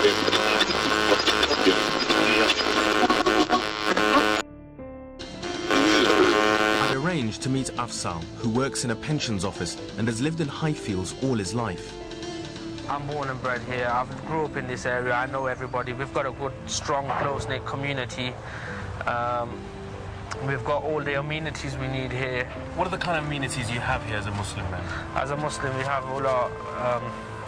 I'd arranged to meet Afsal, who works in a pensions office and has lived in Highfields all his life. I'm born and bred here. I grew up in this area. I know everybody. We've got a good, strong, close-knit community. We've got all the amenities we need here. What are the kind of amenities you have here as a Muslim then? As a Muslim, we have all our,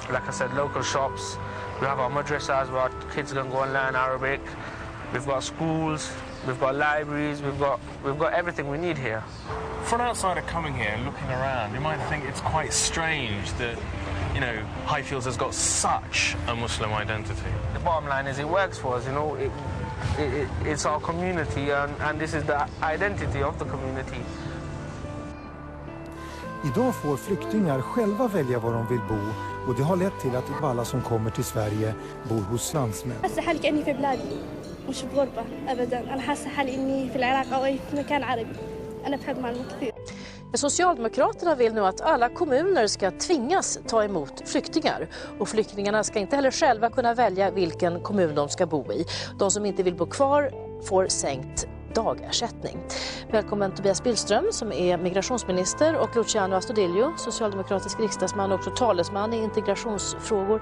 like I said, local shops. We have our madrasas where our kids can go and learn Arabic. We've got schools. We've got libraries. We've got everything we need here. For an outsider coming here and looking around, you might think it's quite strange that, you know, Highfields has got such a Muslim identity. The bottom line is it works for us, you know. It's our community and this is the identity of the community. Idag får flyktingar själva välja var de vill bo och det har lett till att alla som kommer till Sverige bor hos landsmän. حاسة حالي كأني في بلادي مش بغربة أبدا. أنا حاسة حالي إني في العراق أو أي مكان عربي. أنا بحب معلومة كثير. Socialdemokraterna vill nu att alla kommuner ska tvingas ta emot flyktingar. Och flyktingarna ska inte heller själva kunna välja vilken kommun de ska bo i. De som inte vill bo kvar får sänkt dagersättning. Välkommen Tobias Billström som är migrationsminister och Luciano Astudillo, socialdemokratisk riksdagsman och också talesman i integrationsfrågor.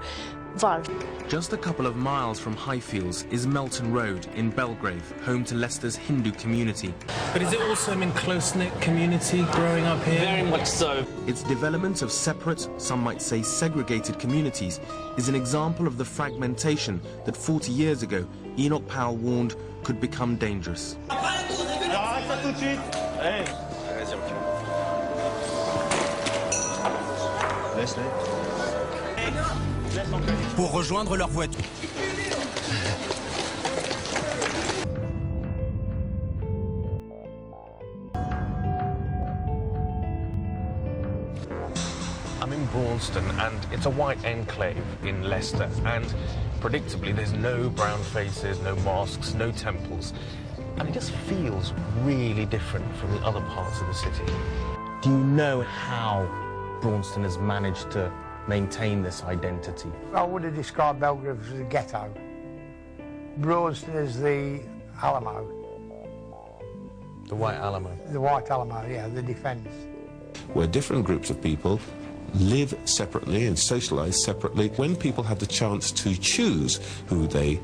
Varför? Just a couple of miles from Highfields is Melton Road in Belgrave, home to Leicester's Hindu community. But is it also a close-knit community growing up here? Very much so. Its development of separate, some might say segregated communities, is an example of the fragmentation that 40 years ago Enoch Powell warned could become dangerous. Pour rejoindre leur voiture. I'm in Braunston and it's a white enclave in Leicester and predictably there's no brown faces, no mosques, no temples and it just feels really different from the other parts of the city. Do you know how Braunston has managed to maintain this identity? I would have described Belgrave as a ghetto. Braunston is the Alamo. The White Alamo? The White Alamo, yeah, the defence. Where different groups of people live separately and socialise separately. When people have the chance to choose who they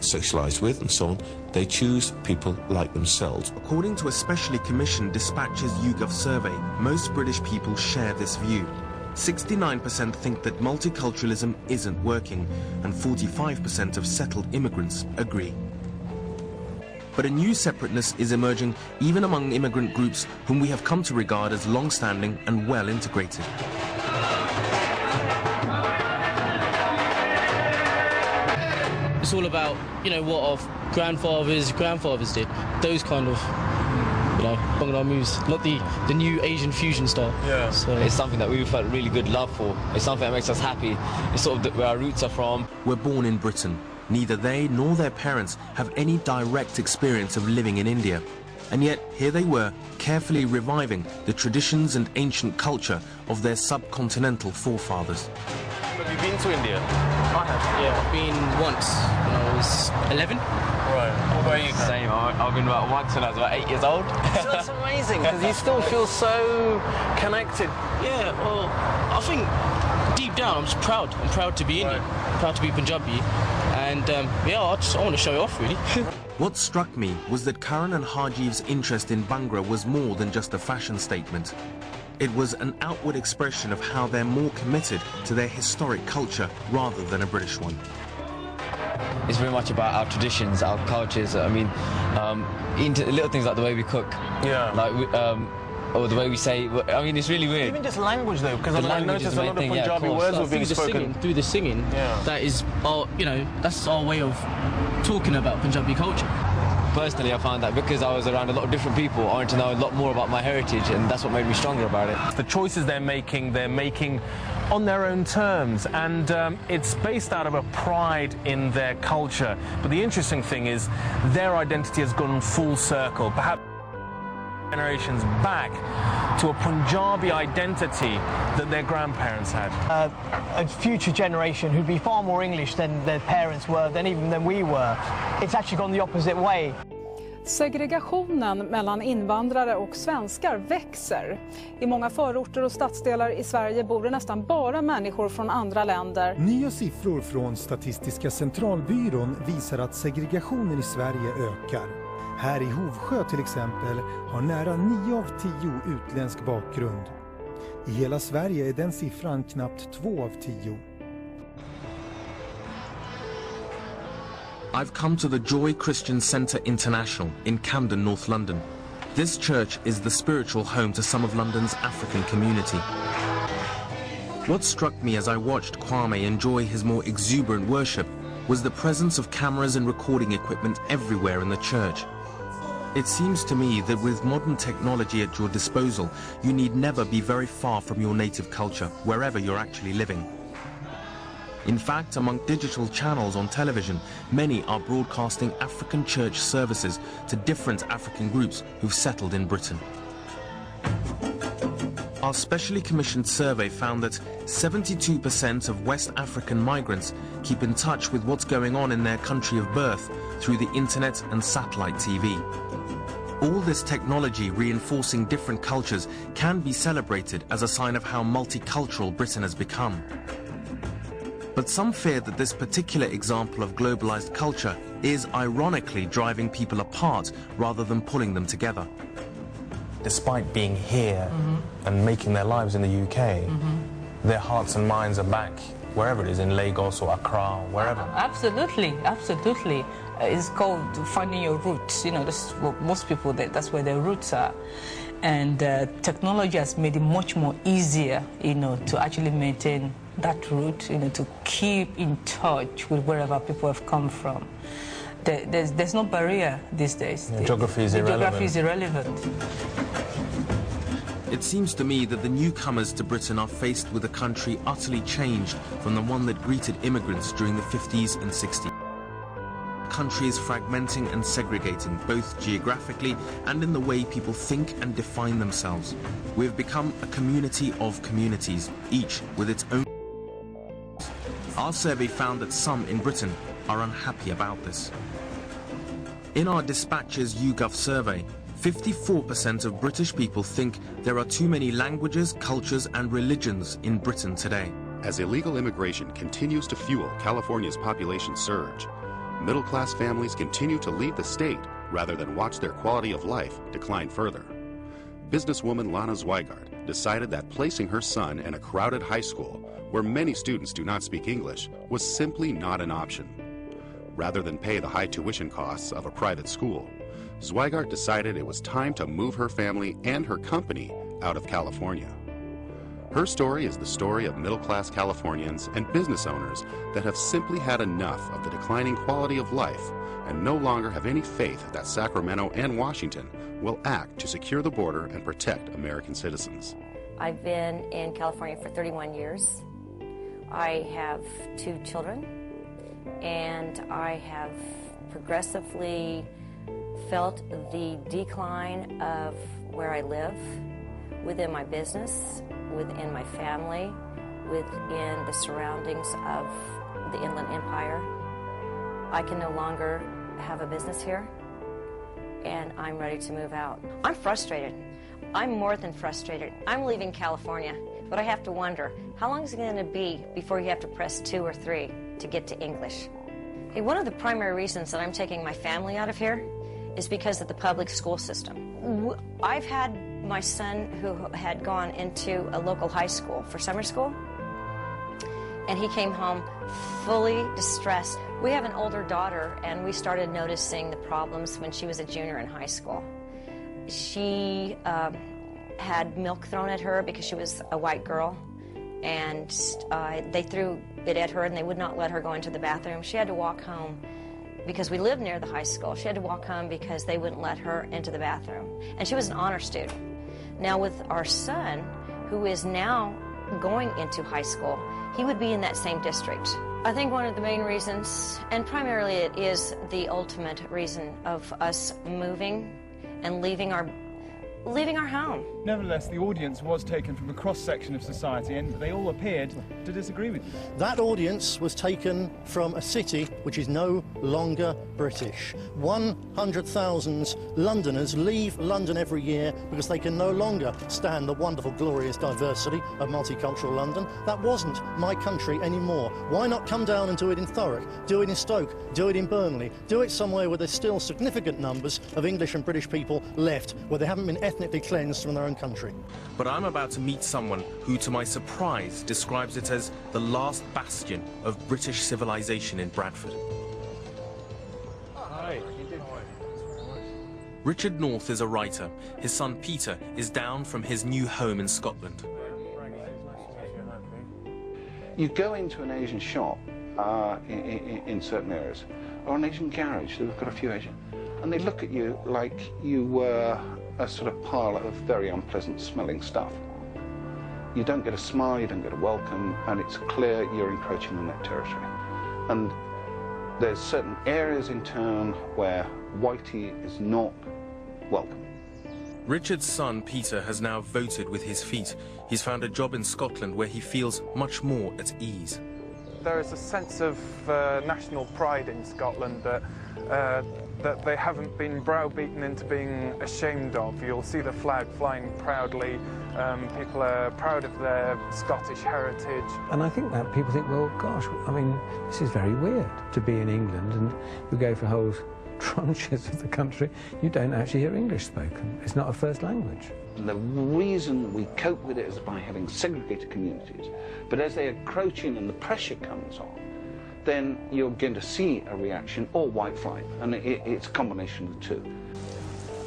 socialise with and so on, they choose people like themselves. According to a specially commissioned Dispatches YouGov survey, most British people share this view. 69% think that multiculturalism isn't working, and 45% of settled immigrants agree. But a new separateness is emerging even among immigrant groups whom we have come to regard as long-standing and well-integrated. It's all about, you know, what our grandfathers did. Those kind of, you know, Bangla moves, not the new Asian fusion style. Yeah. So it's something that we felt really good love for. It's something that makes us happy. It's sort of where our roots are from. We're born in Britain. Neither they nor their parents have any direct experience of living in India. And yet, here they were, carefully reviving the traditions and ancient culture of their subcontinental forefathers. Have you been to India? I have, yeah. I've been once when I was 11. Right. What about you? Same. I've been about once when I was about 8 years old. So that's amazing, because you still feel so connected. Yeah, well, I think deep down I'm just proud. I'm proud to be Indian, proud to be Punjabi. And yeah, I want to show it off, really. What struck me was that Karan and Hajiv's interest in Bhangra was more than just a fashion statement. It was an outward expression of how they're more committed to their historic culture rather than a British one. It's very much about our traditions, our cultures. I mean, into little things like the way we cook. Yeah. Like or the way we say. I mean, it's really weird. Even just language, though, because I noticed a lot of Punjabi words were being spoken. Through the singing, yeah. That is our, you know, that's our way of talking about Punjabi culture. Personally, I found that because I was around a lot of different people, I wanted to know a lot more about my heritage, and that's what made me stronger about it. The choices they're making on their own terms, and it's based out of a pride in their culture. But the interesting thing is their identity has gone full circle. Perhaps generations back to a Punjabi identity that their grandparents had. A future generation who'd be far more English than their parents were, than we were. It's actually gone the opposite way. Segregationen mellan invandrare och svenskar växer. I många förorter och stadsdelar i Sverige bor det nästan bara människor från andra länder. Nya siffror från Statistiska centralbyrån visar att segregationen i Sverige ökar. Här i Hovsjö till exempel har nära 9 av 10 utländsk bakgrund. I hela Sverige är den siffran knappt 2 av 10. I've come to the Joy Christian Centre International in Camden, North London. This church is the spiritual home to some of London's African community. What struck me as I watched Kwame enjoy his more exuberant worship was the presence of cameras and recording equipment everywhere in the church. It seems to me that with modern technology at your disposal, you need never be very far from your native culture, wherever you're actually living. In fact, among digital channels on television, many are broadcasting African church services to different African groups who've settled in Britain. Our specially commissioned survey found that 72% of West African migrants keep in touch with what's going on in their country of birth through the internet and satellite TV. All this technology reinforcing different cultures can be celebrated as a sign of how multicultural Britain has become. But some fear that this particular example of globalized culture is ironically driving people apart rather than pulling them together. Despite being here and making their lives in the UK, their hearts and minds are back wherever it is, in Lagos or Accra, wherever. Absolutely, absolutely. It's called finding your roots. You know, most people, that's where their roots are. And technology has made it much more easier, you know, to actually maintain that root, you know, to keep in touch with wherever people have come from. There's no barrier these days. Yeah, geography is irrelevant. Geography is irrelevant. It seems to me that the newcomers to Britain are faced with a country utterly changed from the one that greeted immigrants during the 50s and 60s. The country is fragmenting and segregating, both geographically and in the way people think and define themselves. We have become a community of communities, each with its own. Our survey found that some in Britain are unhappy about this. In our Dispatches YouGov survey, 54% of British people think there are too many languages, cultures and religions in Britain today. As illegal immigration continues to fuel California's population surge, middle-class families continue to leave the state rather than watch their quality of life decline further. Businesswoman Lana Zweigart decided that placing her son in a crowded high school where many students do not speak English was simply not an option. Rather than pay the high tuition costs of a private school, Zweigart decided it was time to move her family and her company out of California. Her story is the story of middle-class Californians and business owners that have simply had enough of the declining quality of life and no longer have any faith that Sacramento and Washington will act to secure the border and protect American citizens. I've been in California for 31 years. I have 2 children, and I have progressively felt the decline of where I live, within my business, within my family, within the surroundings of the Inland Empire. I can no longer have a business here, and I'm ready to move out. I'm frustrated. I'm more than frustrated. I'm leaving California, but I have to wonder, how long is it going to be before you have to press 2 or 3 to get to English? Hey, one of the primary reasons that I'm taking my family out of here is because of the public school system. I've had my son who had gone into a local high school for summer school, and he came home fully distressed. We have an older daughter, and we started noticing the problems when she was a junior in high school. She had milk thrown at her because she was a white girl, and they threw it at her, and they would not let her go into the bathroom. She had to walk home because we lived near the high school. She had to walk home because they wouldn't let her into the bathroom. And she was an honor student. Now with our son, who is now going into high school, he would be in that same district. I think one of the main reasons, and primarily it is the ultimate reason of us moving and leaving our leaving our home. Nevertheless, the audience was taken from a cross-section of society and they all appeared to disagree with you. That audience was taken from a city which is no longer British. 100,000 Londoners leave London every year because they can no longer stand the wonderful, glorious diversity of multicultural London. That wasn't my country anymore. Why not come down and do it in Thurrock, do it in Stoke, do it in Burnley, do it somewhere where there's still significant numbers of English and British people left, where they haven't been ethnically cleansed from their own country. But I'm about to meet someone who, to my surprise, describes it as the last bastion of British civilization in Bradford. Hi. Richard North is a writer. His son Peter is down from his new home in Scotland. You go into an Asian shop in certain areas, or an Asian garage, they've got a few Asian, and they look at you like you were a sort of pile of very unpleasant smelling stuff. You don't get a smile, you don't get a welcome, and it's clear you're encroaching on that territory. And there's certain areas in town where whitey is not welcome. Richard's son Peter has now voted with his feet. He's found a job in Scotland where he feels much more at ease. There is a sense of national pride in Scotland that they haven't been browbeaten into being ashamed of. You'll see the flag flying proudly. People are proud of their Scottish heritage. And I think that people think, well, gosh, I mean, this is very weird to be in England and you go for whole tranches of the country, you don't actually hear English spoken. It's not a first language. The reason we cope with it is by having segregated communities. But as they encroach in and the pressure comes on, then you're going to see a reaction or white flight, and it's a combination of the two.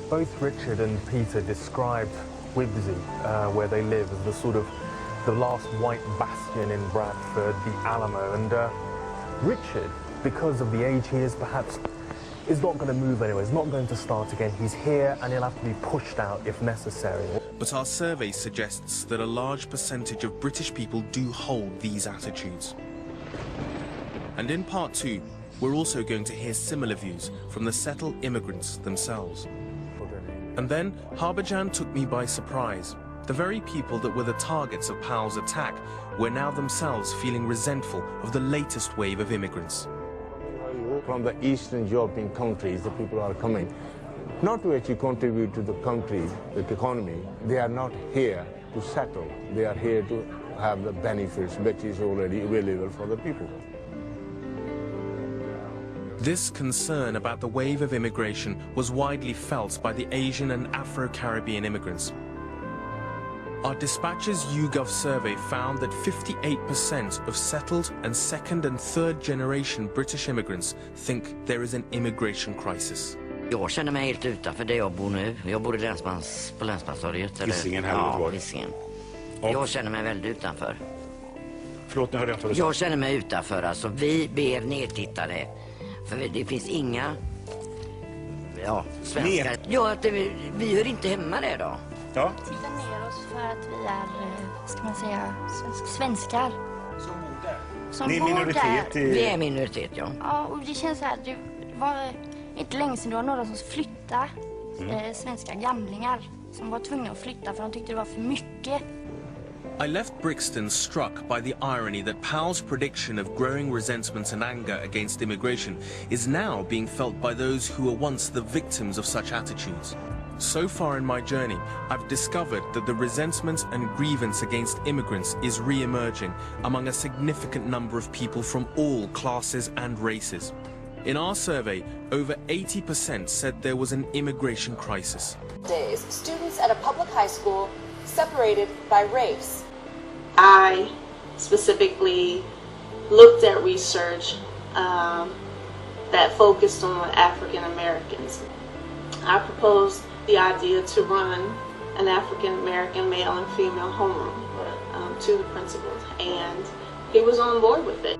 Both Richard and Peter described Wibsey, where they live, as the sort of the last white bastion in Bradford, the Alamo. And Richard, because of the age he is, perhaps is not going to move anywhere. He's not going to start again. He's here and he'll have to be pushed out if necessary. But our survey suggests that a large percentage of British people do hold these attitudes. And in part 2, we're also going to hear similar views from the settled immigrants themselves. And then, Harbhajan took me by surprise. The very people that were the targets of Powell's attack were now themselves feeling resentful of the latest wave of immigrants. From the Eastern European countries, the people are coming, not to actually contribute to the country, the economy. They are not here to settle. They are here to have the benefits which is already available for the people. This concern about the wave of immigration was widely felt by the Asian and Afro-Caribbean immigrants. Our Dispatch's YouGov survey found that 58% of settled and second and third generation British immigrants think there is an immigration crisis. Jag känner mig helt utanför där jag bor nu. Jag bor i på Länspanstoriet. Hisingen här ja, Hisingen. Jag känner mig väldigt utanför. Förlåt, nu hörde jag inte vad du sa. Jag känner mig utanför. Alltså, vi ber nedtittare. För det finns inga svenskar. Ja, att vi hör inte hemma där då. Ja. Tittar ner oss för att vi är, ska man säga, svenskar. Som ni är minoritet i... Vi är minoritet, ja. Ja, och det känns så här, det var inte länge sedan det var några som flyttade, svenska gamlingar som var tvungna att flytta för de tyckte det var för mycket. I left Brixton struck by the irony that Powell's prediction of growing resentment and anger against immigration is now being felt by those who were once the victims of such attitudes. So far in my journey, I've discovered that the resentment and grievance against immigrants is re-emerging among a significant number of people from all classes and races. In our survey, over 80% said there was an immigration crisis. Days, students at a public high school separated by race. I specifically looked at research that focused on African Americans. I proposed the idea to run an African American male and female homeroom to the principal, and he was on board with it.